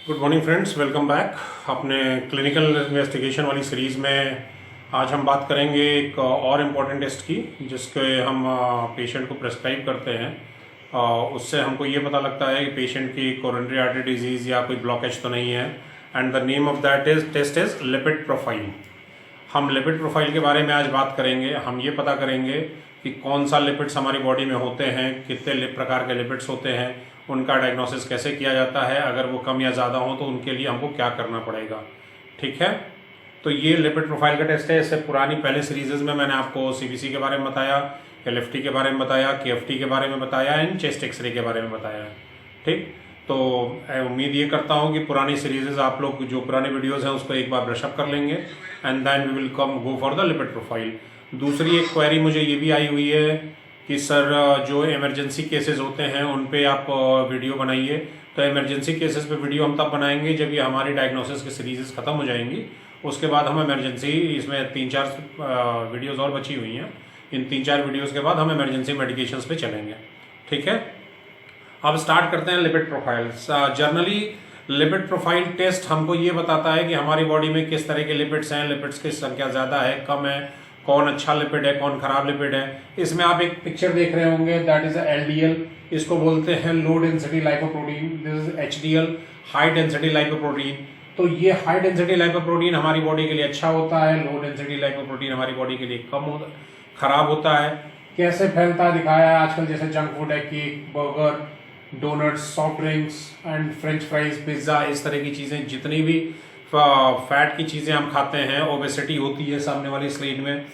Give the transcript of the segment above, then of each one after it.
Good morning friends, welcome back. अपने clinical investigation वाली series में आज हम बात करेंगे एक और इम्पॉर्टेंट टेस्ट की जिसके हम पेशेंट को प्रेस्क्राइब करते हैं। उससे हमको ये पता लगता है कि पेशेंट की कोरोनरी आर्टरी डिजीज़ या कोई ब्लॉकेज तो नहीं है। And the name of that test is lipid profile. हम लिपिड प्रोफाइल के बारे में आज बात करेंगे। हम ये पता करेंगे कि कौन सा लिपिड्स हमारी बॉडी में होते हैं, कितने प्रकार के लिपिड्स होते हैं, उनका डायग्नोसिस कैसे किया जाता है, अगर वो कम या ज़्यादा हो तो उनके लिए हमको क्या करना पड़ेगा। ठीक है, तो ये लिपिड प्रोफाइल का टेस्ट है। इससे पुरानी पहले सीरीज़ में मैंने आपको सीबीसी के बारे में बताया, एलएफटी के बारे में बताया, केएफटी के बारे में बताया एंड चेस्ट एक्सरे के बारे में बताया। ठीक, तो उम्मीद ये करता हूँ कि पुरानी सीरीज़ आप लोग जो पुराने वीडियोज़ हैं उसको एक बार ब्रशअप कर लेंगे and then we will come go for the lipid profile. दूसरी एक क्वेरी मुझे ये भी आई हुई है कि सर जो इमरजेंसी केसेस होते हैं उन पे आप वीडियो बनाइए। तो इमरजेंसी केसेस पे वीडियो हम तब बनाएंगे जब ये हमारी डायग्नोसिस की सीरीज़ ख़त्म हो जाएंगी। उसके बाद हम इमरजेंसी, इसमें 3-4 वीडियोज़ और बची हुई हैं, इन 3-4 वीडियोज़ के बाद हम इमरजेंसी मेडिकेशंस पे चलेंगे। ठीक है, अब स्टार्ट करते हैं lipid profile. Generally lipid profile test हमको ये बताता है कि हमारी बॉडी में किस तरह के लिपिड्स हैं, लिपिड्स की संख्या ज़्यादा है, कम है, कौन अच्छा लिपिड है, कौन खराब लिपिड है। इसमें आप एक पिक्चर देख रहे होंगे, दैट इज एलडीएल। इसको बोलते हैं लो density lipoprotein. This is HDL, high density lipoprotein. तो ये हाई डेंसिटी लाइपोप्रोटीन हमारी बॉडी के लिए अच्छा होता है, लो डेंसिटी लाइपोप्रोटीन हमारी बॉडी के लिए खराब होता है। कैसे फैलता है दिखाया है आजकल, जैसे जंक फूड है, cake, burger, donuts, soft drinks and french fries, pizza, इस तरह की चीजें, जितनी भी फैट की चीजें हम खाते हैं, ओबेसिटी होती है। सामने वाली स्लाइड में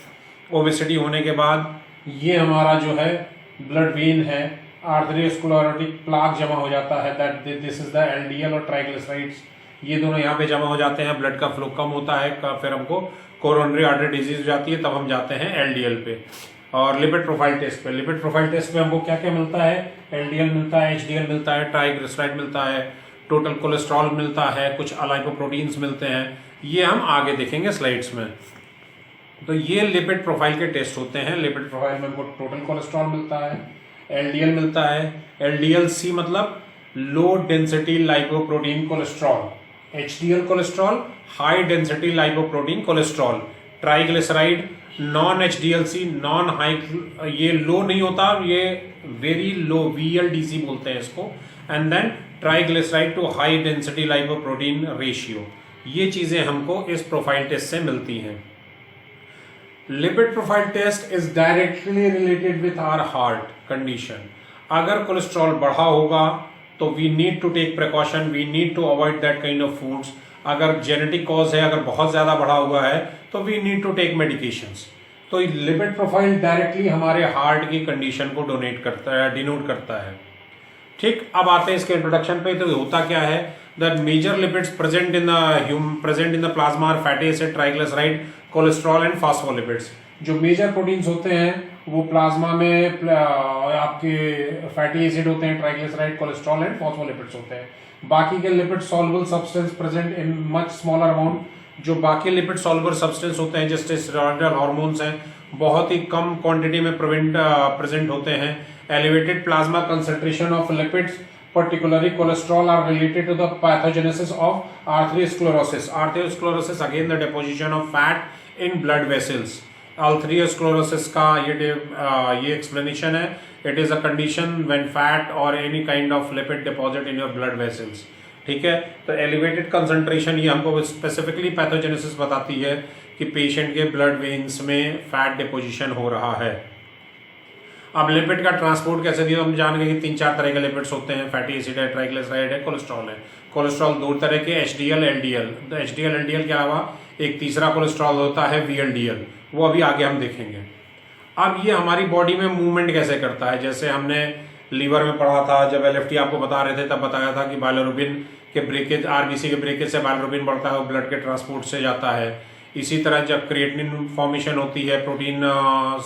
ओबेसिटी होने के बाद ये हमारा जो है ब्लड वेन है, आर्थेरियोस्क्लेरोटिक प्लाक जमा हो जाता है, that this is the LDL और ट्राइग्लिसराइड्स। ये दोनों यहाँ पे जमा हो जाते हैं, ब्लड का फ्लो कम होता है, फिर हमको कोरोनरी आर्टरी डिजीज हो जाती है, तब हम जाते हैं एलडीएल पे। और लिपिड प्रोफाइल टेस्ट पे, लिपिड प्रोफाइल टेस्ट पे हमको क्या क्या मिलता है, एलडीएल मिलता है, एचडीएल मिलता है, ट्राइग्लिसराइड मिलता है, टोटल कोलेस्ट्रॉल मिलता है, कुछ अलाइपोप्रोटीन्स मिलते हैं। ये हम आगे देखेंगे स्लाइड्स में। तो ये लिपिड प्रोफाइल के टेस्ट होते हैं। लिपिड प्रोफाइल में हमको टोटल कोलेस्ट्रॉल मिलता है, एलडीएल मिलता है, एलडीएल-सी मतलब low density lipoprotein cholesterol, HDL cholesterol high density lipoprotein cholesterol, triglyceride non HDL C non high, ये लो नहीं होता, ये वेरी लो, वीएलडीसी बोलते हैं इसको। And then triglyceride to high density lipoprotein ratio. ये चीजें हमको इस प्रोफाइल टेस्ट से मिलती हैं। Lipid profile test is directly related with our heart condition. अगर कोलेस्ट्रॉल बढ़ा होगा तो we need to take precaution, we need to avoid that kind of foods. अगर जेनेटिक कॉज है, अगर बहुत ज्यादा बढ़ा हुआ है तो we need to take medications. तो लिपिड प्रोफाइल डायरेक्टली हमारे हार्ट की कंडीशन को डिनोट करता है। ठीक, अब आते हैं इसके इंट्रोडक्शन पे। तो होता क्या है, that major lipids present in the plasma are fatty acid, triglyceride, cholesterol and phospholipids. जो मेजर प्रोटीन्स होते हैं वो प्लाज्मा में आपके फैटी एसिड होते हैं, ट्राइग्लिसराइड, कोलेस्ट्रॉल एंड फॉस्फोलिपिड्स होते हैं। बाकी के lipid soluble substance present in much smaller amount. जो बाकी लिपिड सॉल्युबल सब्सटेंस होते हैं जैसे स्टेरॉयडल हार्मोन्स हैं, बहुत ही कम क्वांटिटी में प्रेजेंट होते हैं। Elevated plasma concentration of lipids, particularly cholesterol, are related to the pathogenesis of arteriosclerosis. Arteriosclerosis again the deposition of fat in blood vessels. Arteriosclerosis का ये explanation है. It is a condition when fat or any kind of lipid deposit in your blood vessels. ठीक है, तो elevated concentration ये हमको specifically pathogenesis बताती है कि patient के blood veins में fat deposition हो रहा है। अब लिपिड का ट्रांसपोर्ट कैसे दिया, हम जान गए कि 3-4 तरह के लिपिड्स होते हैं, फैटी एसिड है, ट्राइग्लिसराइड है, कोलेस्ट्रॉल है। कोलेस्ट्रॉल 2 तरह के, एचडीएल, एलडीएल। तो एचडीएल, एलडीएल के अलावा एक तीसरा कोलेस्ट्रॉल होता है वीएलडीएल, वो अभी आगे हम देखेंगे। अब ये हमारी बॉडी में मूवमेंट कैसे करता है, जैसे हमने लीवर में पढ़ा था, जब एलएफटी आपको बता रहे थे तब बताया था कि बाइलोरुबिन के ब्रेकेज, आरबीसी के ब्रेकेज से बाइलोरुबिन बढ़ता है, वो ब्लड के ट्रांसपोर्ट से जाता है। इसी तरह जब क्रिएटिनिन फॉर्मेशन होती है प्रोटीन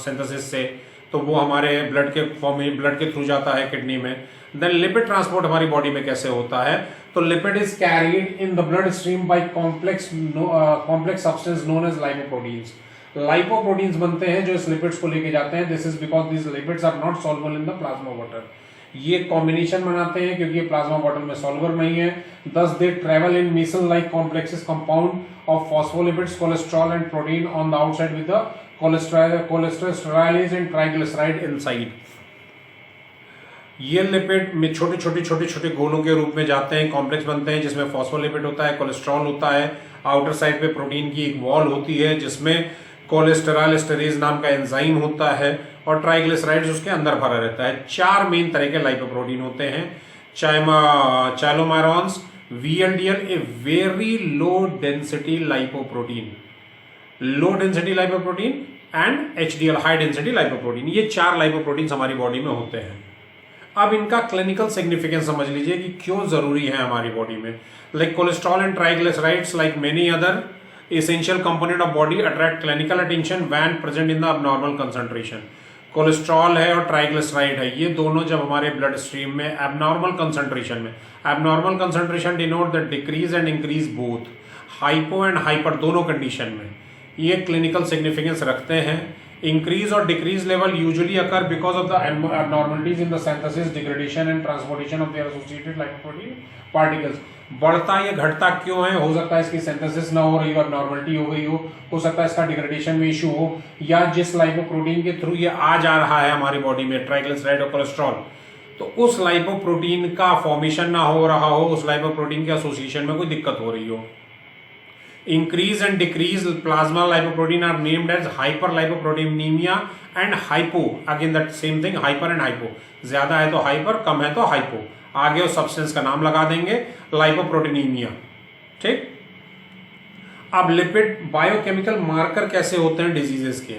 सिंथेसिस से, तो वो हमारे ब्लड के थ्रू जाता है किडनी में। देन लिपिड ट्रांसपोर्ट हमारी बॉडी में कैसे होता है, तो lipid is carried in the blood stream by complex substance known as lipoproteins. Lipoproteins बनते हैं जो इस लिपिड्स को लेके जाते हैं। This is because this lipids are not soluble in the plasma water. ये कॉम्बिनेशन बनाते हैं क्योंकि ये प्लाज्मा बॉटल में सॉल्वर नहीं है। Thus they travel in micelle like complexes compound of phospholipids, cholesterol and protein on the outside with the cholesterolase and triglyceride inside. ये lipid में छोटे छोटे गोलों के रूप में जाते हैं, कॉम्प्लेक्स बनते हैं जिसमें फॉस्फोलिपिड होता है, कोलेस्ट्रॉल होता है, आउटर साइड पे प्रोटीन की एक वॉल होती है जिसमें कोलेस्टेरॉल एस्टरेज नाम का एंजाइम होता है और ट्राइग्लिसराइड्स उसके अंदर भरा रहता है। 4 मेन तरह के लाइपोप्रोटीन होते हैं, चैलोमेरोन्स, VLDL a very low density lipoprotein, and HDL high density lipoprotein. ये 4 लाइपोप्रोटीन हमारी बॉडी में होते हैं। अब इनका क्लिनिकल सिग्निफिकेंस समझ लीजिए कि क्यों जरूरी है हमारी बॉडी में। Like cholesterol and triglycerides like many other essential component of body attract clinical attention when present in the abnormal concentration। Cholesterol है और ट्राइग्लिसराइड है, ये दोनों जब हमारे ब्लड स्ट्रीम में abnormal concentration denote the decrease and increase both hypo and hyper दोनों condition में ये क्लिनिकल सिग्निफिकेंस रखते हैं। इंक्रीज और decrease level usually occur because of the abnormalities in the synthesis, degradation and transportation of their associated lipoprotein particles. बढ़ता या घटता क्यों है? हो सकता है इसकी सिंथेसिस ना हो रही हो, एबनॉर्मलिटी हो गई हो सकता है इसका डिग्रेडेशन में इशू हो, या जिस लाइपोप्रोटीन के थ्रू ये आ जा रहा है हमारी बॉडी में ट्राइग्लिसराइड और कोलेस्ट्रॉल, तो उस लाइपोप्रोटीन का फॉर्मेशन ना हो रहा हो, उस लाइपोप्रोटीन के एसोसिएशन में कोई दिक्कत हो रही हो। Increase and decrease plasma lipoprotein are named as hyper lipoproteinemia and hypo, again that same thing, hyper and hypo, ज्यादा है तो हाइपर, कम है तो हाइपो, आगे उस सब्सटेंस का नाम लगा देंगे लाइपोप्रोटीनीमिया। ठीक, अब लिपिड बायोकेमिकल मार्कर कैसे होते हैं डिजीजेस के,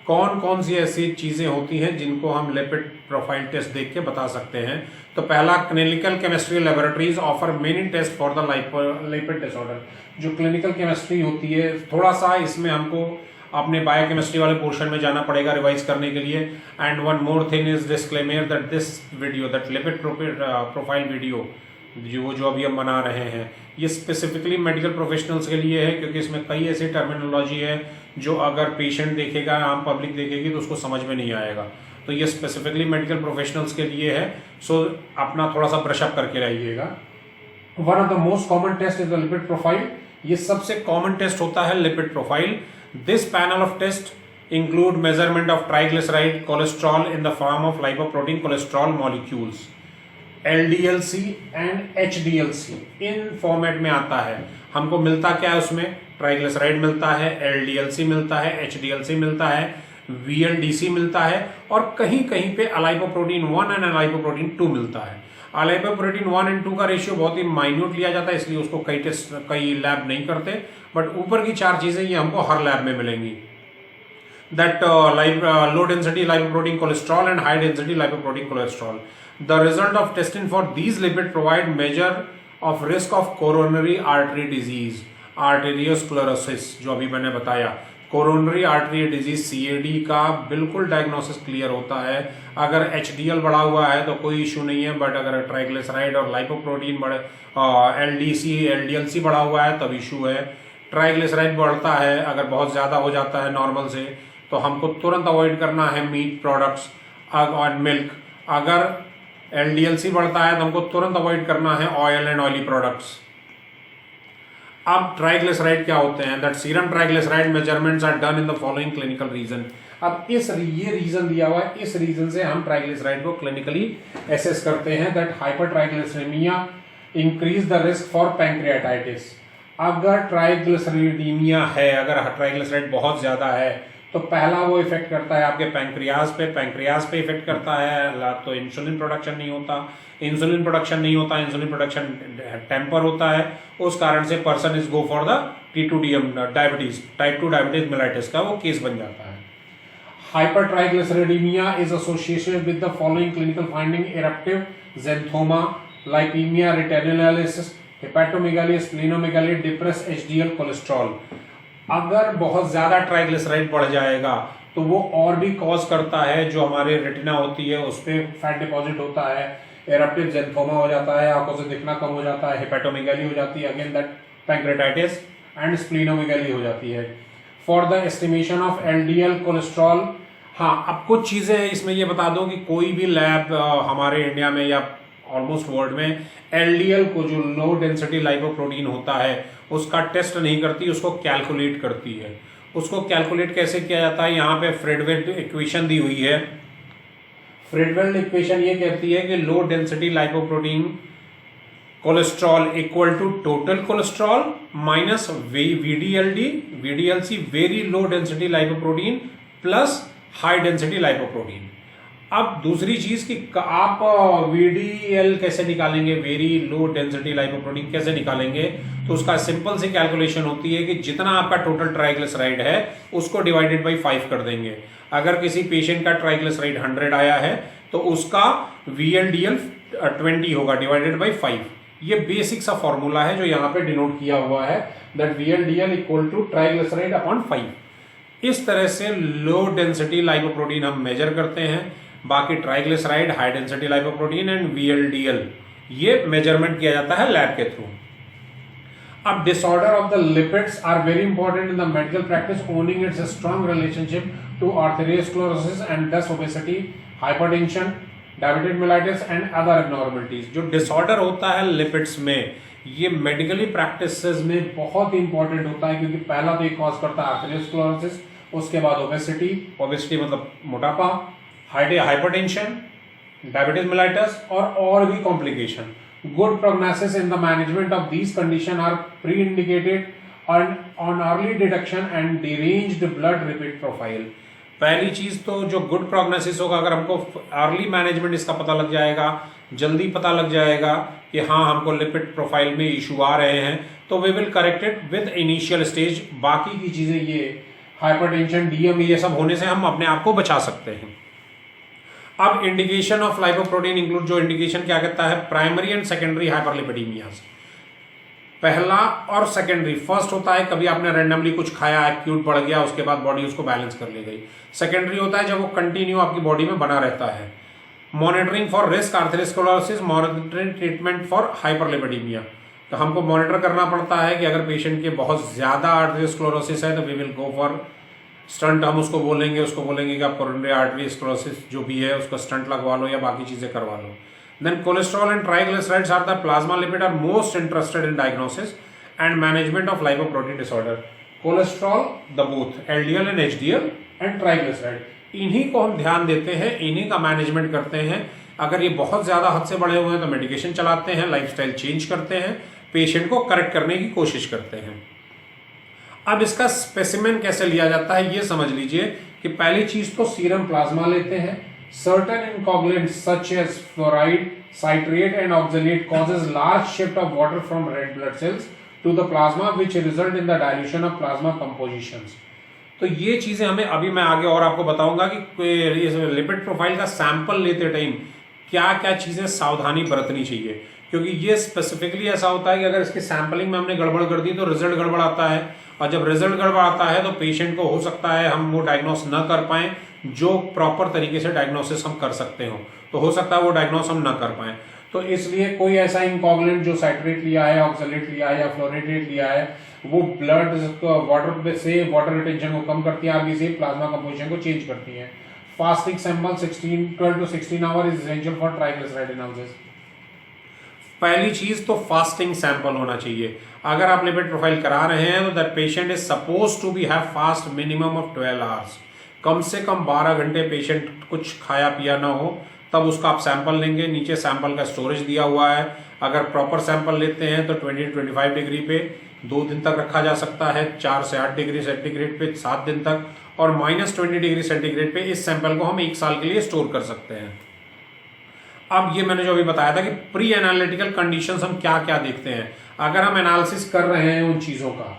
कौन कौन सी ऐसी चीजें होती हैं जिनको हम लिपिड प्रोफाइल टेस्ट देख के बता सकते हैं। तो पहला, clinical chemistry laboratories offer many test for the lipid disorder. जो क्लिनिकल केमिस्ट्री होती है, थोड़ा सा इसमें हमको अपने बायोकेमिस्ट्री वाले पोर्शन में जाना पड़ेगा रिवाइज करने के लिए। And one more thing is disclaimer that this video, that lipid profile video जो अभी हम बना रहे हैं, ये स्पेसिफिकली मेडिकल प्रोफेशनल्स के लिए है क्योंकि इसमें कई ऐसी टर्मिनोलॉजी है जो अगर पेशेंट देखेगा, आम पब्लिक देखेगी तो उसको समझ में नहीं आएगा। तो ये स्पेसिफिकली मेडिकल प्रोफेशनल्स के लिए है, सो अपना थोड़ा सा ब्रशअप करके रहिएगा। One of the most common test is the lipid profile. ये सबसे कॉमन टेस्ट होता है lipid profile. This panel of tests include measurement of triglyceride, cholesterol in the form of lipoprotein cholesterol molecules, LDLC and HDLC in format में आता है। हमको मिलता क्या है उसमें? ट्राइग्लिसराइड मिलता है, LDLC मिलता है, HDLC मिलता है, VLDC मिलता है और कहीं कहीं पे अलाइपोप्रोटीन 1 एंड अलाइपोप्रोटीन 2 मिलता है। अलाइपोप्रोटीन 1 और 2 का रेशियो बहुत ही माइन्यूट लिया जाता है, इसलिए उसको कई लैब नहीं करते, बट ऊपर की 4 चीजें ये हमको हर लैब में मिलेंगी। That low density lipoprotein cholesterol and high density lipoprotein cholesterol. The result of testing for these lipid provide measure of risk of coronary artery disease, arteriosclerosis, जो अभी मैंने बताया। कोरोनरी आर्टरी डिजीज CAD का बिल्कुल diagnosis clear होता है। अगर HDL बढ़ा हुआ है तो कोई इशू नहीं है, बट अगर ट्राइग्लिसराइड और लाइपोप्रोटीन बढ़े, LDC LDLC बढ़ा हुआ है तब इशू है। ट्राइग्लिसराइड बढ़ता है, अगर बहुत ज्यादा हो जाता है नॉर्मल से, तो हमको तुरंत अवॉइड करना है मीट प्रोडक्ट्स और मिल्क। अगर LDLC बढ़ता है तो हमको तुरंत अवॉइड करना है ऑयल एंड ऑयली प्रोडक्ट्स। अब ट्राइग्लिसराइड क्या होते हैं? That serum triglyceride measurements are done in the following clinical reason. अब ये रीजन दिया हुआ है, इस रीजन से हम ट्राइग्लिसराइड को क्लिनिकली एसेस करते हैं। That hyper triglyceridemia increase the risk for pancreatitis. अगर ट्राइग्लिसरीडीमिया है, अगर ट्राइग्लिसराइड बहुत ज्यादा है, तो पहला वो इफेक्ट करता है आपके पैंक्रियाज पे इफेक्ट करता है, तो इंसुलिन प्रोडक्शन नहीं होता, इंसुलिन प्रोडक्शन टेम्पर होता है, उस कारण से person is go for the T2DM diabetes, type 2 diabetes mellitus का वो केस बन जाता है। Hyper triglyceridemia is associated with the following clinical finding: eruptive xanthoma, lipemia reticularis, hepatomegaly, splenomegaly, depress HDL cholesterol. अगर बहुत ज्यादा ट्राइग्लिसराइड बढ़ जाएगा तो वो और भी कॉज करता है, जो हमारे रेटिना होती है उस पर फैट डिपॉजिट होता है, एरप्टिव ज़ैंथोमा हो जाता है, आंखों से दिखना कम हो जाता है, हेपेटोमेगाली हो जाती है, again that pancreatitis, and splenomegaly हो जाती है। For the estimation of LDL cholesterol हाँ, अब कुछ चीज़ें इसमें ये बता दूं कि कोई भी लैब हमारे इंडिया में या ऑलमोस्ट वर्ल्ड में एलडीएल को, जो लो डेंसिटी लाइपोप्रोटीन होता है, उसका टेस्ट नहीं करती, उसको कैलकुलेट करती है। उसको कैलकुलेट कैसे किया जाता है, यहाँ पे फ्रेडवेल्ड इक्वेशन दी हुई है। फ्रेडवेल्ड इक्वेशन ये कहती है कि low density lipoprotein cholesterol equal to total cholesterol minus VDLD VDLC very low density lipoprotein plus high density lipoprotein. अब दूसरी चीज कि आप वीडीएल कैसे निकालेंगे, वेरी लो डेंसिटी लाइपोप्रोटीन कैसे निकालेंगे, तो उसका सिंपल सी कैलकुलेशन होती है कि जितना आपका टोटल ट्राइग्लिसराइड है उसको डिवाइडेड बाई 5 कर देंगे। अगर किसी पेशेंट का ट्राइग्लिसराइड 100 आया है तो उसका वीएलडीएल 20 होगा डिवाइडेड बाई 5। ये बेसिक सा फॉर्मूला है जो यहाँ पे डिनोट किया हुआ है, that VLDL equal to triglyceride upon 5। इस तरह से लो डेंसिटी लाइपोप्रोटीन हम मेजर करते हैं। बाकी triglyceride, high density lipoprotein and VLDL ये मेजरमेंट किया जाता है लैब के थ्रू। अब disorder of the lipids are very important in the medical practice, owing its strong relationship to arteriosclerosis and thus obesity, hypertension, diabetic mellitus and other abnormalities. जो disorder होता है lipids में, ये मेडिकली प्रैक्टिसेस में बहुत important होता है, क्योंकि पहला तो ये कॉज करता है आर्थेरियोस्क्लेरोसिस, उसके बाद ओबेसिटी, ओबेसिटी मतलब मोटापा, हाइपरटेंशन, डायबिटिक मेलाइटिस और भी complication. Good prognosis in the management of these condition are pre indicated on early detection and deranged blood lipid profile. पहली चीज तो जो गुड प्रोग्नोसिस होगा, अगर हमको अर्ली मैनेजमेंट इसका पता लग जाएगा, जल्दी पता लग जाएगा कि हाँ हमको लिपिड प्रोफाइल में इशू आ रहे हैं, तो we will correct it with initial stage. बाकी की चीजें, ये हाइपरटेंशन, डीएम, ये सब होने से हम अपने आप को बचा सकते हैं। अब इंडिकेशन ऑफ लाइपोप्रोटीन इंक्लूड, जो इंडिकेशन क्या कहता है, प्राइमरी एंड सेकेंडरी हाइपरलिपिडीमियाज। पहला और सेकेंडरी, फर्स्ट होता है कभी आपने रैंडमली कुछ खाया, एक्यूट बढ़ गया, उसके बाद बॉडी उसको बैलेंस कर ले गई। सेकेंडरी होता है जब वो कंटिन्यू आपकी बॉडी में बना रहता है। Monitoring for risk atherosclerosis, monitoring treatment for hyperlipidaemia. तो हमको मॉनिटर करना पड़ता है कि अगर पेशेंट के बहुत ज्यादा आर्थेरोस्क्लेरोसिस है तो we will go for stent, हम उसको बोलेंगे कि आप कोरोनरी आर्टरी स्क्लेरोसिस जो भी है उसको स्टंट लगवा लो या बाकी चीजें करवा लो। Then cholesterol and triglycerides are the plasma lipid are most interested in diagnosis and management of lipoprotein disorder. Cholesterol, the both LDL and HDL and triglyceride, इन्हीं को हम ध्यान देते हैं, इन्हीं का मैनेजमेंट करते हैं। अगर ये बहुत ज्यादा हद से बढ़े हुए हैं तो मेडिकेशन चलाते हैं, लाइफस्टाइल चेंज करते हैं, पेशेंट को करेक्ट करने की कोशिश करते हैं। अब इसका स्पेसिमेन कैसे लिया जाता है ये समझ लीजिए कि पहली चीज तो सीरम प्लाज्मा लेते हैं। Certain incoagulants such as fluoride, citrate and oxalate causes large shift of water from red blood cells to the plasma which result in the dilution of plasma compositions. तो ये चीजें हमें, अभी मैं आगे और आपको बताऊंगा कि लिपिड प्रोफाइल का सैंपल लेते टाइम क्या क्या चीजें सावधानी बरतनी चाहिए, क्योंकि ये स्पेसिफिकली ऐसा होता है कि अगर इसकी सैंपलिंग में हमने गड़बड़ कर दी तो रिजल्ट गड़बड़ आता है, और जब रिजल्ट गड़बड़ आता है तो पेशेंट को हो सकता है हम वो डायग्नोस न कर पाए जो प्रॉपर तरीके से डायग्नोसिस हम कर सकते हो, तो हो सकता है वो डायग्नोस हम ना कर पाए। तो इसलिए कोई ऐसा इंकॉगुलेंट जो साइट्रेट लिया है, ऑक्सलेट लिया है या फ्लोरेटेट लिया है, वो ब्लड वाटर से वाटर रिटेंशन को कम करती है, आगे से प्लाज्मा कंपोजिशन को चेंज करती है। Fasting sample 12 to 16 our is essential for triglyceride analysis. पहली चीज तो फास्टिंग सैंपल होना चाहिए। अगर आप लिपिड प्रोफाइल करा रहे हैं तो that patient is suppose to be have fast minimum of 12 hours. कम से कम 12 घंटे पेशेंट कुछ खाया पिया ना हो, तब उसका आप सैंपल लेंगे। नीचे सैंपल का स्टोरेज दिया हुआ है। अगर प्रॉपर सैंपल लेते हैं तो 20-25 डिग्री पे 2 दिन तक रखा जा सकता है, 4 से 8 डिग्री सेंटीग्रेड पे 7 दिन तक, और -20 डिग्री सेंटीग्रेड पे इस सैंपल को हम 1 साल के लिए स्टोर कर सकते हैं। अब ये मैंने जो अभी बताया था कि प्री एनालिटिकल कंडीशंस हम क्या क्या देखते हैं। अगर हम एनालिसिस कर रहे हैं उन चीजों का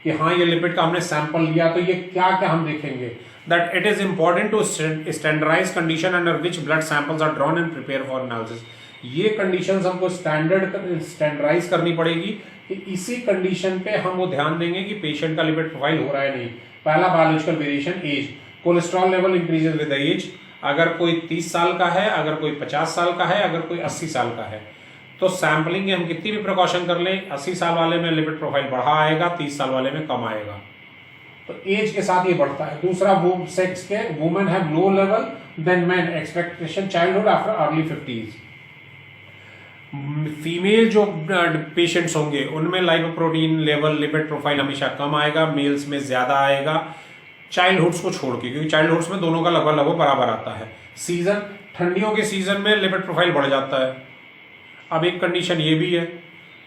कि हाँ ये लिपिड का हमने सैंपल लिया, तो ये क्या क्या हम देखेंगे, that it is important to standardize condition under which blood samples are drawn and prepare for analysis. ये कंडीशंस हमको स्टैंडर्डाइज करनी पड़ेगी कि इसी कंडीशन पे हम वो ध्यान देंगे कि पेशेंट का लिपिड प्रोफाइल हो रहा है नहीं। पहला biological variation, age, cholesterol level increases with age. अगर कोई 30 साल का है, अगर कोई 50 साल का है, अगर कोई 80 साल का है, तो सैंपलिंग हम कितनी भी प्रिकॉशन कर लें, 80 साल वाले में लिपिड प्रोफाइल बढ़ा आएगा, 30 साल वाले में कम आएगा। तो एज के साथ ये बढ़ता है। दूसरा, वो सेक्स के women have low level than man, expectation childhood after early 50s। Female जो पेशेंट्स होंगे उनमें लाइपोप्रोटीन लेवल, लिपिड प्रोफाइल हमेशा कम आएगा, मेल्स में ज्यादा आएगा चाइल्डहुड्स को छोड़ के, क्योंकि चाइल्डहुड्स में दोनों का लगभग बराबर आता है। सीजन, ठंडियों के सीजन में लिपिड प्रोफाइल बढ़ जाता है। अब एक कंडीशन ये भी है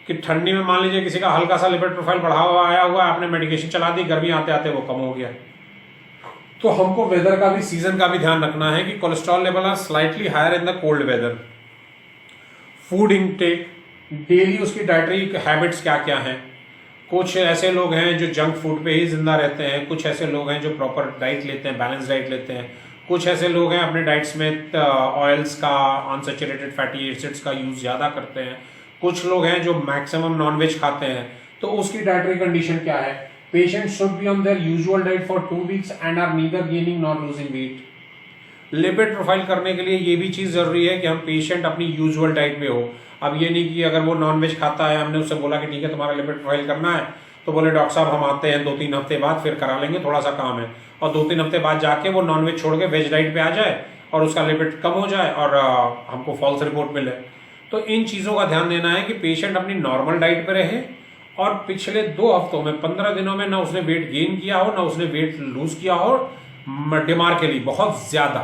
कि ठंडी में मान लीजिए किसी का हल्का सा लिपिड प्रोफाइल बढ़ा हुआ आया हुआ, आपने मेडिकेशन चला दी, गर्मी आते आते वो कम हो गया। तो हमको वेदर का भी, सीजन का भी ध्यान रखना है कि cholesterol level are slightly higher in the cold weather. Food intake, daily उसकी डाइटरी हैबिट्स क्या क्या हैं। कुछ ऐसे लोग हैं जो जंक फूड पे ही जिंदा रहते हैं, कुछ ऐसे लोग हैं जो प्रॉपर डाइट लेते हैं, बैलेंस डाइट लेते हैं, कुछ ऐसे लोग हैं अपने डाइट्स में ऑयल्स का, अनसैचुरेटेड फैटी एसिड्स का यूज ज्यादा करते हैं, कुछ लोग हैं जो मैक्सिमम नॉनवेज खाते हैं। तो उसकी डाइटरी कंडीशन क्या है। Patient should be on their usual diet for 2 weeks and are neither gaining nor losing weight. Lipid profile करने के लिए ये भी चीज जरूरी है कि हम पेशेंट अपनी यूजुअल डाइट पे हो। अब ये नहीं कि अगर वो नॉनवेज खाता है, हमने उससे बोला कि ठीक है तुम्हारा लिपिड प्रोफाइल करना है, तो बोले डॉक्टर साहब हम आते हैं 2-3 हफ्ते बाद फिर करा लेंगे, थोड़ा सा काम है, और 2-3 हफ्ते बाद जाके वो नॉनवेज छोड़ के वेज डाइट पे आ जाए और उसका लिपिड कम हो जाए और हमको फॉल्स रिपोर्ट मिले। तो इन चीजों का ध्यान देना है कि पेशेंट अपनी नॉर्मल डाइट पे रहे और पिछले 2 हफ्तों में 15 दिनों में ना उसने वेट गेन किया हो ना उसने वेट लूज किया हो, डिमार के लिए बहुत ज्यादा,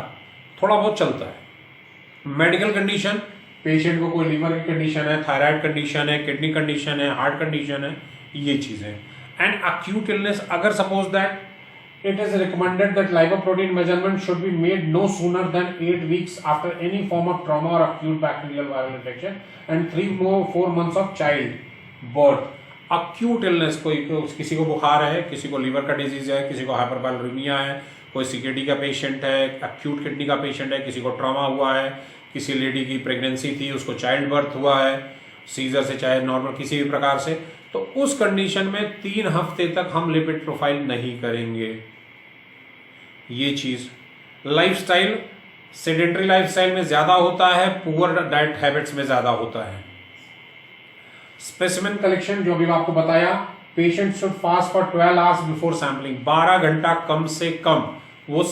थोड़ा बहुत चलता है। मेडिकल कंडीशन, पेशेंट को कोई लीवर की कंडीशन है, थायराइड कंडीशन है, किडनी कंडीशन है, हार्ट कंडीशन है, ये चीजें। एंड अक्यूट इलनेस, अगर suppose that it is recommended that lipoprotein measurement should be made no sooner than 8 weeks after any form of trauma और acute bacterial viral infection and 3-4 months of child birth. Acute illness, कोई किसी को बुखार है, किसी को liver का disease है, किसी को हाइपरबाइलेरिमिया है, कोई सीकेडी का पेशेंट है, अक्यूट किडनी का पेशेंट है, किसी को ट्रॉमा हुआ है, किसी लेडी की प्रेगनेंसी थी उसको चाइल्ड बर्थ हुआ है, सीजर से चाहे नॉर्मल किसी भी प्रकार से, तो उस कंडीशन में 3 हफ्ते तक हम लिपिड प्रोफाइल नहीं करेंगे। ये चीज। लाइफस्टाइल, सेडेंटरी लाइफस्टाइल में ज्यादा होता है, पुअर डाइट हैबिट्स में ज्यादा होता है। स्पेसिमेन कलेक्शन, जो भी आपको बताया, patient should fast for 12 hours before sampling. 12 घंटा कम से कम वो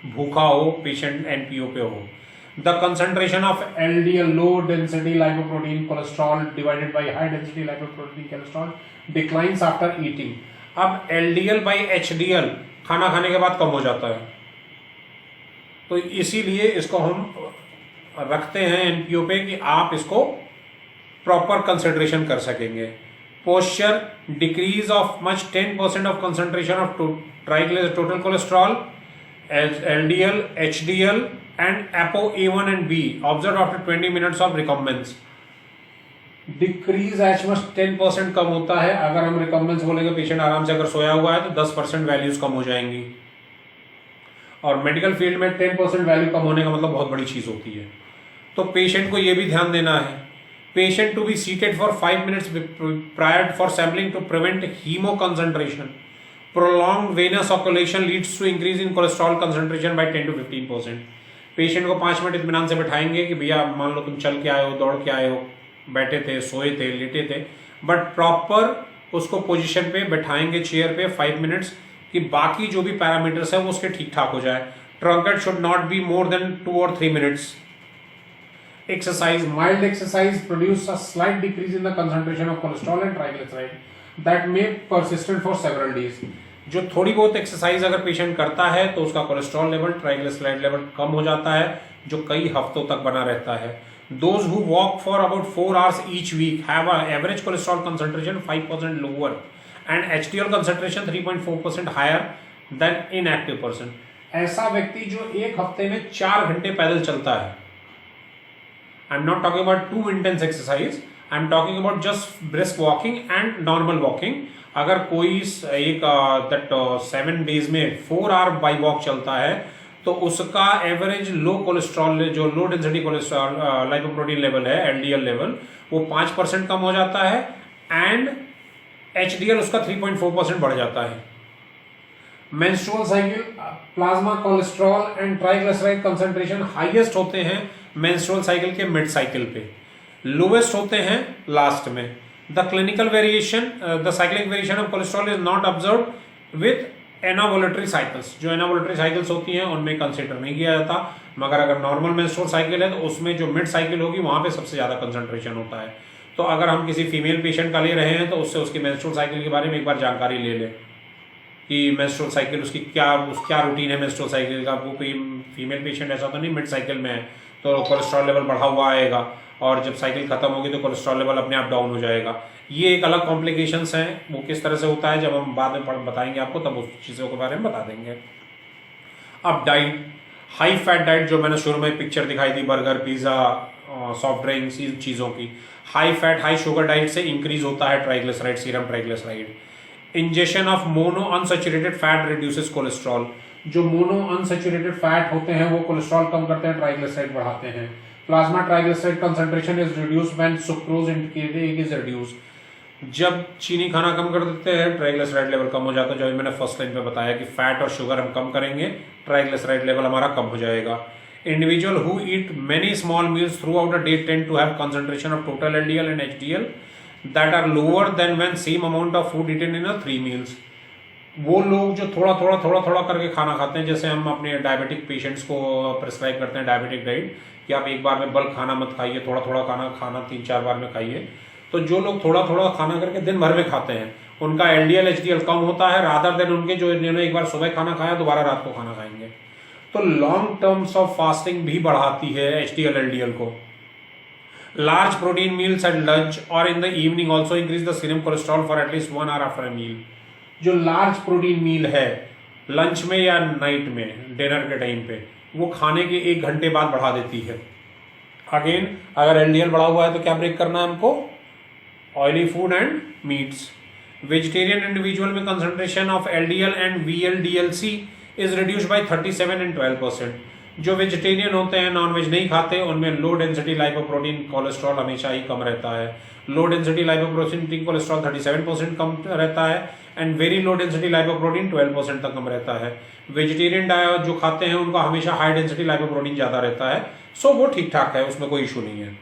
भूखा हो, पेशेंट एनपीओ पे हो। The concentration of LDL, low density lipoprotein cholesterol divided by high density lipoprotein cholesterol declines after eating। अब LDL by HDL खाना खाने के बाद कम हो जाता है, तो इसीलिए इसको हम रखते हैं एनपीओ पे कि आप इसको प्रॉपर कंसिडरेशन कर सकेंगे। Posture, decrease of much 10% of concentration of total cholesterol, LDL, HDL and ApoA1 and B observed after 20 minutes of recumbence। Decrease H much 10% कम होता है। अगर हम रिकम्बेंस बोलेंगे, पेशेंट आराम से अगर सोया हुआ है तो 10% वैल्यूज कम हो जाएंगी, और मेडिकल फील्ड में 10% वैल्यू कम होने का मतलब बहुत बड़ी चीज होती है। तो पेशेंट को यह भी ध्यान देना है, patient to be seated for 5 minutes prior for sampling to prevent hemo concentration. Prolong venous circulation leads to increase in cholesterol concentration by 10 to 15%। Patient को 5 मिनट इत्मीनान से बैठाएंगे कि भैया मान लो तुम चल के आए हो, दौड़ के आए हो, बैठे थे, सोए थे, लेटे थे, बट प्रॉपर उसको पोजीशन पे बैठाएंगे चेयर पे 5 मिनट्स, कि बाकी जो भी पैरामीटर्स है वो उसके ठीक ठाक हो जाए। Truncate should not be more than 2 or 3 minutes। Exercise, mild exercise produce a slight decrease in the concentration of cholesterol and triglyceride that may persistent for several days. जो थोड़ी बहुत एक्सरसाइज अगर पेशेंट करता है तो उसका कोलेस्ट्रॉल लेवल, ट्राइग्लिसराइड लेवल कम हो जाता है, जो कई हफ्तों तक बना रहता है। Those who walk for about 4 hours each week have an average cholesterol concentration 5% lower and HDL concentration 3.4% higher than inactive person। ऐसा व्यक्ति जो एक हफ्ते में 4 घंटे पैदल चलता है, I am not talking about too intense exercise, I am talking about just brisk walking and normal walking. अगर कोई एक 7 days में 4 hour बाई वॉक चलता है तो उसका एवरेज लो कोलेस्ट्रॉल, जो low density cholesterol lipoprotein level है, एलडीएल लेवल, वो 5% कम हो जाता है एंड एचडीएल उसका 3.4% बढ़ जाता है। Menstrual cycle, plasma cholesterol and triglyceride concentration highest होते हैं मेंस्ट्रुअल साइकिल के मिड साइकिल पे, लोएस्ट होते हैं लास्ट में। The clinical variation, the cyclic variation of cholesterol is not observed with anovulatory cycles, जो एनावोलेटरी साइकिल्स होती हैं उनमें कंसिडर नहीं किया जाता, मगर अगर नॉर्मल मेंस्ट्रुअल साइकिल है तो उसमें जो मिड साइकिल होगी वहाँ पे सबसे ज़्यादा कंसंट्रेशन होता है। तो अगर हम किसी फीमेल पेशेंट का ले रहे हैं तो उससे उसकी मेंस्ट्रुअल साइकिल के बारे में एक बार जानकारी ले लें कि मेंस्ट्रुअल साइकिल उसकी क्या रूटीन है मेंस्ट्रुअल साइकिल का। वो कोई फीमेल पेशेंट ऐसा तो नहीं मिड साइकिल में है तो कोलेस्ट्रॉल लेवल बढ़ा हुआ आएगा और जब साइकिल खत्म होगी तो कोलेस्ट्रॉल लेवल अपने आप डाउन हो जाएगा। ये एक अलग कॉम्प्लिकेशंस हैं, वो किस तरह से होता है जब हम बाद में बताएंगे आपको, तब उस चीज़ों के बारे में बता देंगे। अब डाइट, हाई फैट डाइट जो मैंने शुरू में पिक्चर दिखाई थी बर्गर पिज़्ज़ा सॉफ्ट ड्रिंक्स इन चीज़ों की, high fat high sugar diet से इंक्रीज होता है triglyceride, serum triglyceride. Injection of mono unsaturated fat reduces cholesterol, जो मोनो अनसैचुरेटेड फैट होते हैं वो कोलेस्ट्रॉल कम करते हैं, ट्राइग्लिसराइड बढ़ाते हैं। Plasma triglyceride concentration is reduced when sucrose indicated is reduced, जब चीनी खाना कम कर देते हैं ट्राइग्लिसराइड लेवल कम हो जाता है। जो मैंने फर्स्ट लाइन पे बताया कि फैट और शुगर हम कम करेंगे ट्राइग्लिसराइड लेवल हमारा कम हो जाएगा। Individual who eat many small meals throughout a day tend to have concentration of total LDL and HDL that are lower than when same amount of food eaten in 3 meals. वो लोग जो थोड़ा थोड़ा करके खाना खाते हैं, जैसे हम अपने डायबिटिक पेशेंट्स को प्रिस्क्राइब करते हैं डायबिटिक डाइट कि आप एक बार में बल्क खाना मत खाइए, थोड़ा थोड़ा खाना 3-4 बार में खाइए। तो जो लोग थोड़ा थोड़ा खाना करके दिन भर में खाते हैं उनका एलडीएल एचडीएल कम होता है रादर देन उनके जो इन्होंने एक बार सुबह खाना खाया दोबारा रात को खाना खाएंगे। तो लॉन्ग टर्म्स ऑफ फास्टिंग भी बढ़ाती है एचडीएल एलडीएल को। Large protein meals at lunch और in the evening also increase the serum cholesterol for at least 1 hour after a meal. जो लार्ज प्रोटीन मील है लंच में या नाइट में डिनर के टाइम पे, वो खाने के 1 घंटे बाद बढ़ा देती है। अगेन अगर एलडीएल बढ़ा हुआ है तो क्या ब्रेक करना है हमको, oily food and meats. Vegetarian individual में concentration of LDL and VLDLC is reduced by 37 and 12%। जो वेजिटेरियन होते हैं, नॉनवेज नहीं खाते, उनमें लो डेंसिटी लाइपोप्रोटीन कोलेस्ट्रॉल हमेशा ही कम रहता है। लो डेंसिटी लाइपोप्रोटीन कोलेस्ट्रॉल 37% कम रहता है and very low density lipoprotein 12% तक कम रहता है। वेजिटेरियन डाइट जो खाते हैं उनका हमेशा हाई डेंसिटी लाइपोप्रोटीन ज्यादा रहता है, सो वो ठीक ठाक है, उसमें कोई इशू नहीं है।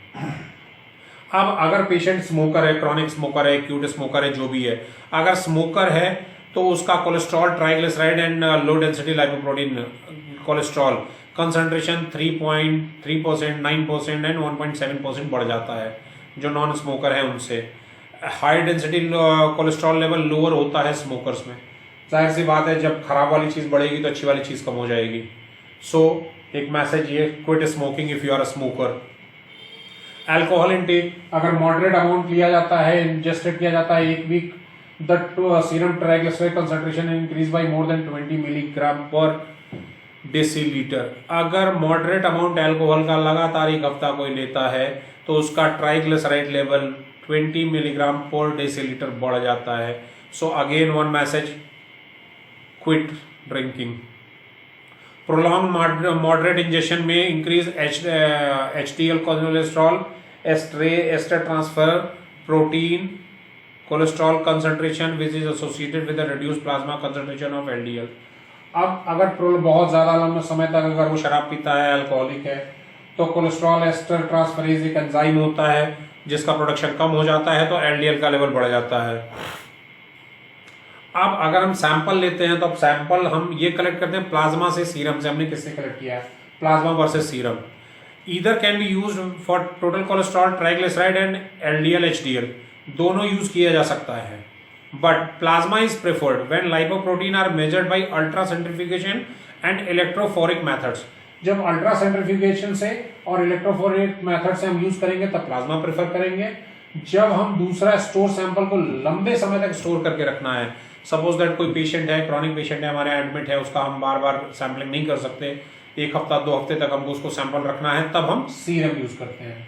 अब अगर पेशेंट स्मोकर है, क्रॉनिक स्मोकर है, एक्यूट स्मोकर है, जो भी है, अगर स्मोकर है तो उसका cholesterol triglyceride and low density lipoprotein cholesterol concentration 3.3%, 9% and 1.7% बढ़ जाता है। जो नॉन स्मोकर है उनसे high density cholesterol level lower होता है स्मोकर्स में। जाहिर सी बात है जब खराब वाली चीज़ बढ़ेगी तो अच्छी वाली चीज़ कम हो जाएगी। सो एक मैसेज ये, quit smoking if you are a smoker. Alcohol intake अगर मॉडरेट अमाउंट लिया जाता है, इंजेस्टेड किया जाता है 1 week, the serum triglyceride concentration increase by more than 20 milligram per deciliter. अगर मॉडरेट अमाउंट अल्कोहल का लगातार 1 हफ्ता कोई लेता है तो उसका triglyceride level 20 milligram per deciliter बढ़ जाता है। So again one message, quit drinking. Prolong moderate injection में increase HDL cholesterol, ester transfer protein cholesterol concentration which is associated with reduced plasma concentration of LDL. अब अगर बहुत ज्यादा लंबे समय तक अगर वो शराब पीता है, अल्कोहलिक है, तो कोलेस्ट्रॉल एस्टर ट्रांसफरेज एक एंजाइम होता है जिसका प्रोडक्शन कम हो जाता है तो एलडीएल का लेवल बढ़ जाता है। अब अगर हम सैंपल लेते हैं तो अब सैंपल हम ये कलेक्ट करते हैं प्लाज्मा से, सीरम से। हमने किससे कलेक्ट किया है, plasma versus serum. Either can be used for total cholesterol, triglyceride and LDL HDL, दोनों यूज किया जा सकता है। But plasma is preferred when lipoprotein are measured by ultra centrifugation and electrophoric methods. जब अल्ट्रा सेंट्रिफ्यूगेशन से और इलेक्ट्रोफोरिक method से हम यूज करेंगे तब प्लाज्मा प्रेफर करेंगे। जब हम दूसरा स्टोर सैंपल को लंबे समय तक स्टोर करके रखना है, सपोज दैट कोई पेशेंट है, क्रॉनिक पेशेंट है, हमारे एडमिट है, उसका हम बार बार सैंपलिंग नहीं कर सकते, 1 हफ्ता 2 हफ्ते तक हमको उसको सैंपल रखना है, तब हम सीरम यूज करते हैं।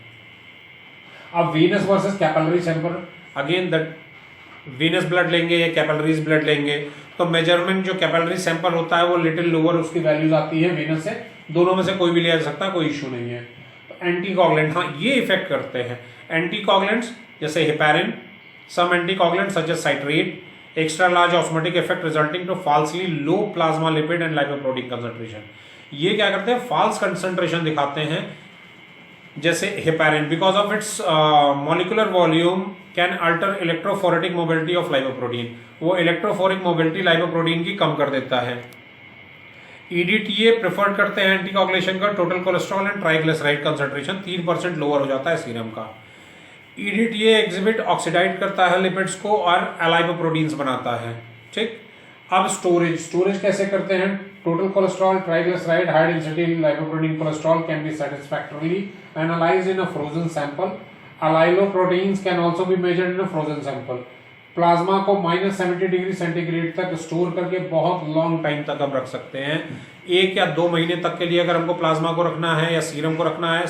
अब Venus versus capillary sample, again that venous blood लेंगे या कैपिलरीज ब्लड लेंगे तो मेजरमेंट जो कैपिलरी सैंपल होता है वो लिटिल लोअर उसकी वैल्यूज आती है वीनस से। दोनों में से कोई भी लिया जा सकता है, कोई इशू नहीं है। तो एंटीकॉगुलेंट, हाँ ये इफेक्ट करते हैं। एंटीकॉगुलेंट्स जैसे heparin, some anticoagulant such as citrate, extra large osmotic effect resulting to falsely low plasma lipid and lipoprotein concentration. ये क्या करते हैं, फॉल्स कंसंट्रेशन दिखाते हैं जैसे heparin, because of its molecular volume can alter electrophoretic mobility of lipoprotein, वो electrophoric mobility lipoprotein की कम कर देता है। ईडीटीए प्रेफर करते हैं एंटीकोगुलेशन का, total cholesterol and triglyceride concentration 3% lower हो जाता है सीरम का। ईडीटीए एग्जिबिट ऑक्सीडाइज करता है लिपिड्स को और लाइपोप्रोटीन्स बनाता है। ठीक, अब स्टोरेज कैसे करते हैं? Total cholesterol, triglyceride, high density lipoprotein cholesterol can be satisfactorily analyzed in a frozen sample. Allyloproteins can also be measured in a frozen sample. Plasma को -70 डिग्री सेंटीग्रेड तक स्टोर करके बहुत लॉन्ग टाइम तक हम रख सकते हैं। 1 या 2 महीने तक के लिए अगर हमको प्लाज्मा को रखना है या सीरम को रखना है,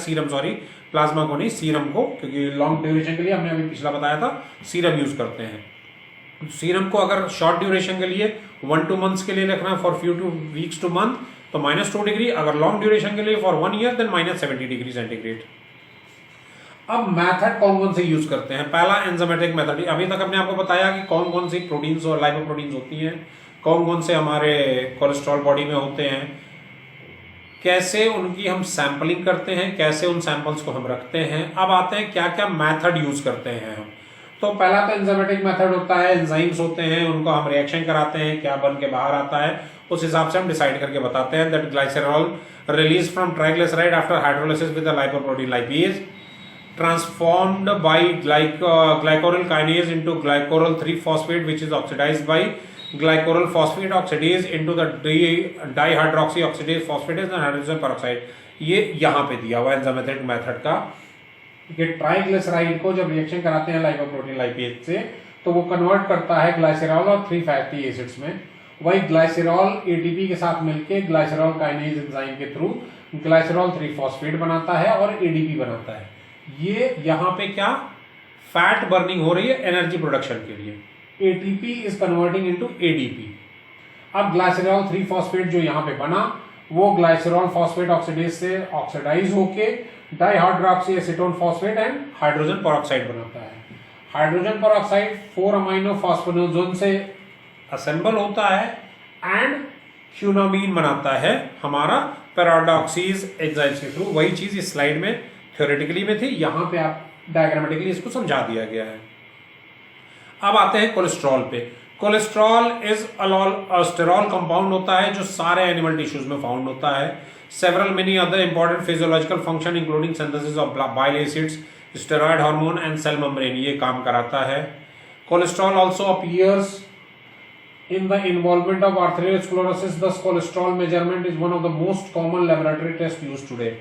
प्लाज्मा को नहीं, सीरम को, क्योंकि लॉन्ग ड्यूरेशन के लिए हमने अभी पिछला बताया था सीरम यूज करते हैं। सीरम को अगर शॉर्ट ड्यूरेशन के लिए 1-2 मंथ्स के लिए रखना है, for few two weeks to month, तो -2 डिग्री, अगर लॉन्ग ड्यूरेशन के लिए for 1 year then -70 degree centigrade. अब मेथड कौन कौन से यूज करते हैं? पहला एंजाइमेटिक मेथड। अभी तक हमने आपको बताया कि कौन कौन सी प्रोटीन्स और लाइपोप्रोटीन्स होती हैं, कौन कौन से हमारे कोलेस्ट्रॉल बॉडी में होते हैं, कैसे उनकी हम सैंपलिंग करते हैं, कैसे उन सैंपल्स को हम रखते हैं। अब आते हैं क्या क्या मेथड यूज करते हैं हम। तो पहला तो एंजाइमेटिक मेथड होता है, एंजाइम्स होते हैं, उनको हम रिएक्शन कराते हैं, क्या बन के बाहर आता है उस हिसाब से हम डिसाइड करके बताते हैं। That glycerol release from triglyceride after hydrolysis with the lipoprotein lipase transformed by glycoryl kinase into glycoryl 3-phosphate which is oxidized by glycoryl phosphate oxidase into the dihydroxyoxidase phosphatase and hydrogen peroxide। ये यहाँ पे दिया हुआ enzymatic method का कि triglyceride को जब reaction कराते हैं लाइपोप्रोटीन लाइपेज से तो वो कन्वर्ट करता है ग्लाइसरॉल और 3 फैटी एसिड्स में। वही ग्लाइसरॉल एटीपी के साथ मिलके ग्लाइसरॉल काइनेज एंजाइम के थ्रू ग्लाइसरॉल 3-फॉस्फेट बनाता है और एडीपी बनाता है। ये यहाँ पे क्या फैट बर्निंग हो रही है एनर्जी प्रोडक्शन के लिए। ATP is converting into ADP. अब ग्लाइसरॉल 3-फॉस्फेट जो यहाँ पे बना वो ग्लाइसरॉल फॉस्फेट ऑक्सीडेज से ऑक्सीडाइज होके dihydroxy acetone phosphate and hydrogen peroxide बनाता है। हाइड्रोजन पेरोक्साइड 4 अमीनो फॉस्फोनोजोन से असेंबल होता है एंड क्यूनामीन बनाता है हमारा पैराडॉक्सीज एंजाइम्स के थ्रू। वही चीज इस स्लाइड में थ्योरेटिकली में थी, यहां पे आप डायग्रामेटिकली इसको समझा दिया गया है। अब आते हैं कोलेस्ट्रॉल पे। कोलेस्ट्रॉल इज स्टेरॉल कंपाउंड होता है जो सारे एनिमल टिश्यूज में फाउंड होता है। Several many other important physiological function including synthesis of bile acids, steroid hormone and cell membrane, ये काम कराता है। Cholesterol also appears in the involvement of arteriosclerosis, thus cholesterol measurement is one of the most common laboratory tests used today।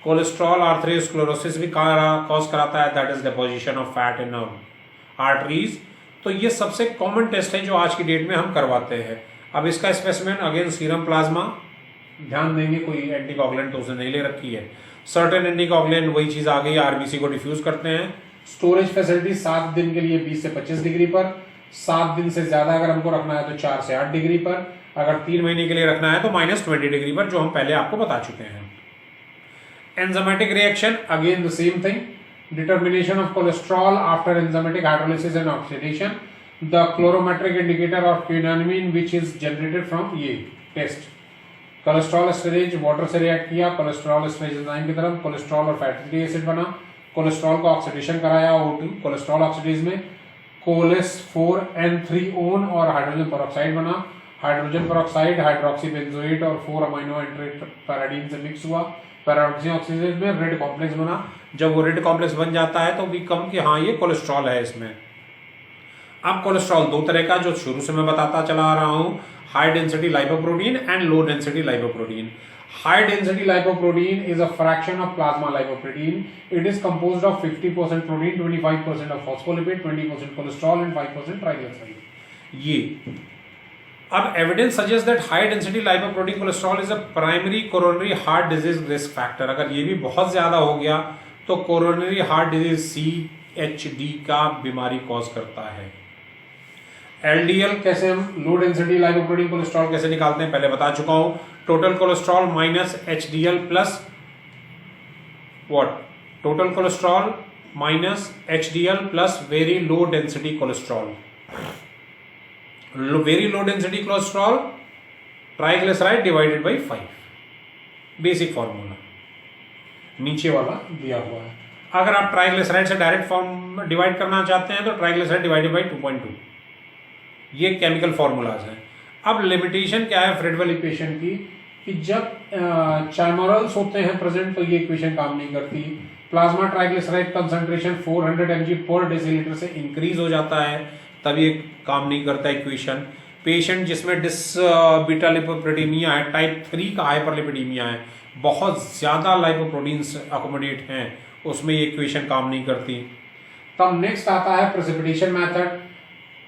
Cholesterol arteriosclerosis भी cause कराता है, that is deposition of fat in arteries. तो ये सबसे common test है जो आज की डेट में हम करवाते हैं। अब इसका स्पेसिमेन अगेन सीरम प्लाज्मा, ध्यान देंगे कोई एंटीकोगुलेंट तो उसने नहीं ले रखी है। सर्टेन एंटीकोगुलेंट वही चीज आ गई, आरबीसी को डिफ्यूज करते हैं। स्टोरेज फैसिलिटी 7 दिन के लिए 20 से 25 डिग्री पर, 7 दिन से ज्यादा अगर हमको रखना है तो 4 से 8 डिग्री पर, अगर 3 महीने के लिए रखना है तो -20 डिग्री पर, जो हम पहले आपको बता चुके हैं। Enzymatic reaction, again the same thing. Determination of cholesterol after enzymatic hydrolysis and oxidation. The chlorometric indicator of quinamine which is generated from ये test. कोलेस्ट्रॉल एस्टरेज वाटर से रिएक्ट किया, कोलेस्ट्रॉल एस्टरेज एंजाइम की तरफ cholesterol और fatty acid बना, cholesterol को oxidation कराया O2 cholesterol oxidase में, कोलेस4N3ON और हाइड्रोजन पेरोक्साइड बना। हाइड्रोजन पेरोक्साइड हाइड्रोक्सी बेंजोएट और 4 अमीनो एंट्रेट पैराडीन से मिक्स हुआ, पैराडॉक्सी ऑक्सीडेज में रेड कॉम्प्लेक्स बना। जब वो रेड कॉम्प्लेक्स बन जाता है तो वी कम कि हाँ ये कोलेस्ट्रॉल है इसमें। अब कोलेस्ट्रॉल 2 तरह का जो शुरू से मैं बताता चला आ रहा हूँ, high density lipoprotein and low density lipoprotein. High density lipoprotein is a fraction of plasma lipoprotein. It is composed of 50% protein, 25% of phospholipid, 20% cholesterol and 5% triglyceride. ये अब evidence suggest that high density lipoprotein cholesterol is a primary coronary heart disease risk factor. अगर ये भी बहुत ज्यादा हो गया तो कोरोनरी हार्ट डिजीज CHD का बीमारी कॉज करता है। LDL कैसे हम लो डेंसिटी लाइपोप्रोटीन कोलेस्ट्रॉल कैसे निकालते हैं पहले बता चुका हूं। Total cholesterol minus HDL plus what, total cholesterol minus HDL plus very low density cholesterol. Very low density cholesterol triglyceride divided by 5, basic formula. नीचे वाला दिया हुआ है। अगर आप ट्राइग्लिसराइड से डायरेक्ट फॉर्म डिवाइड करना चाहते हैं तो ट्राइग्लिसराइड डिवाइडेड बाई 2.2, ये केमिकल फॉर्मूलाज हैं। अब लिमिटेशन क्या है फ्रेडवेल इक्वेशन की, कि जब चाइमोरल्स होते हैं प्रेजेंट तो ये इक्वेशन काम नहीं करती। प्लाज्मा ट्राइग्लिसराइड कंसंट्रेशन 400 mg पर डेसीलीटर से इंक्रीज हो जाता है तब ये काम नहीं करता इक्वेशन। पेशेंट जिसमें बीटा लिपोप्रोटीनिया है, टाइप 3 का हाइपरलिपिडीमिया है, बहुत ज्यादा लाइपोप्रोटीन्स अकोमोडेट हैं, उसमें ये इक्वेशन काम नहीं करती। तब नेक्स्ट आता है प्रेसिपिटेशन मेथड।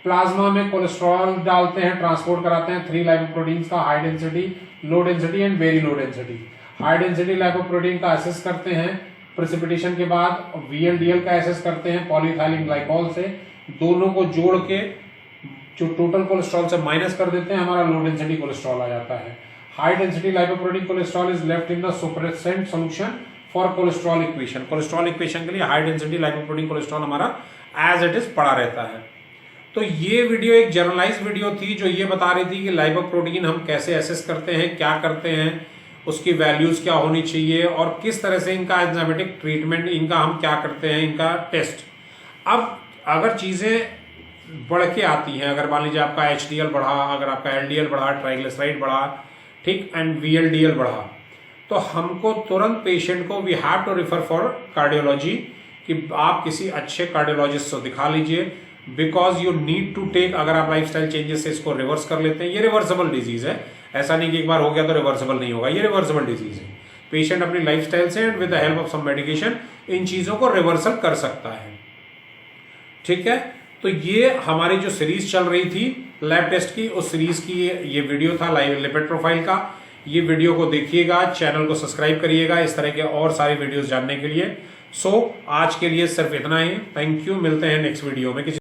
प्लाज्मा में कोलेस्ट्रॉल डालते हैं, ट्रांसपोर्ट कराते हैं 3 लाइपोप्रोटीन्स का, high density, low density and very low density. High density lipoprotein का एसेस करते हैं प्रेसिपिटेशन के बाद, VLDL का एसेस करते हैं पॉलीइथाइलिन ग्लाइकॉल से, दोनों को जोड़ के जो टोटल कोलेस्ट्रॉल से माइनस कर देते हैं, हमारा लो डेंसिटी कोलेस्ट्रॉल आ जाता है। High density lipoprotein cholesterol is left in the supernatant solution for cholesterol equation. Cholesterol equation के लिए हाई डेंसिटी लाइपोप्रोटीन कोलेस्ट्रॉल हमारा एज इट इज पड़ा रहता है। तो ये वीडियो एक जर्नलाइज वीडियो थी जो ये बता रही थी कि लाइपोप्रोटीन हम कैसे एसेस करते हैं, क्या करते हैं, उसकी वैल्यूज क्या होनी चाहिए और किस तरह से इनका एंजाइमेटिक ट्रीटमेंट, इनका हम क्या करते हैं, इनका टेस्ट। अब अगर चीजें बढ़ के आती हैं, अगर मान लीजिए आपका HDL बढ़ा, अगर आपका LDL बढ़ा, ट्राइग्लिसराइड बढ़ा, ठीक, एंड VLDL बढ़ा, तो हमको तुरंत पेशेंट को we have to refer for cardiology, कि आप किसी अच्छे कार्डियोलॉजिस्ट को दिखा लीजिए, because you need to take. अगर आप लाइफस्टाइल चेंजेस से इसको रिवर्स कर लेते हैं, ये रिवर्सेबल डिजीज है, ऐसा नहीं कि एक बार हो गया तो रिवर्सेबल नहीं होगा, ये रिवर्सेबल डिजीज है। पेशेंट अपनी लाइफस्टाइल से and with the help of some medication इन चीजों को रिवर्सल कर सकता है, ठीक है। तो ये हमारी जो सीरीज चल रही थी लैब टेस्ट की, उस सीरीज की ये वीडियो था लिपिड प्रोफाइल का। ये वीडियो को देखिएगा, चैनल को सब्सक्राइब करिएगा इस तरह के और सारी वीडियोस जानने के लिए। सो आज के लिए सिर्फ इतना ही। थैंक यू, मिलते हैं नेक्स्ट वीडियो में।